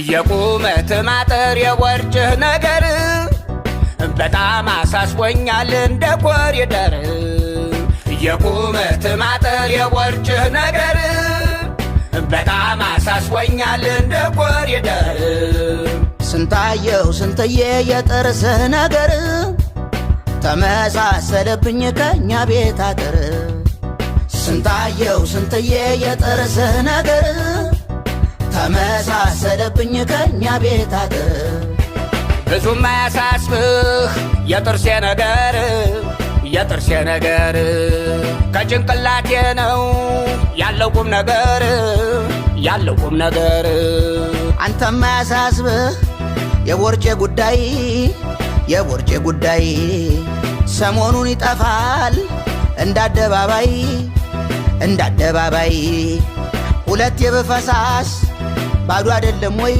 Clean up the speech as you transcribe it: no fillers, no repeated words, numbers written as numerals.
የቁመት ማጠር የወርጭህ ነገር በጣም አሳስቦኛል እንደ ኮሪደር የቁመት ማጠር የወርጭህ ነገር በጣም አሳስቦኛል እንደ ኮሪደር ስንታየው ስንትዬ የጥርስህ ነገር ተመሳሰለብኝ ከኛ ቤት አጥር ስንታየው ስንትዬ የጥርስህ ነገር ተመሳሰለብኝ ከኛ ቤት አጥር ብዙም አያሳስብህ የጥርሴ ነገር ከጭንቅላቴ ነው ያለው ቁም ነገር አንተም አያሳስብህ የቦርጬ ጉዳይ ሰሞኑን ይጠፋል እንዳደባባይ ሁለት የበፈሳስ ባዶ አይደለም ወይ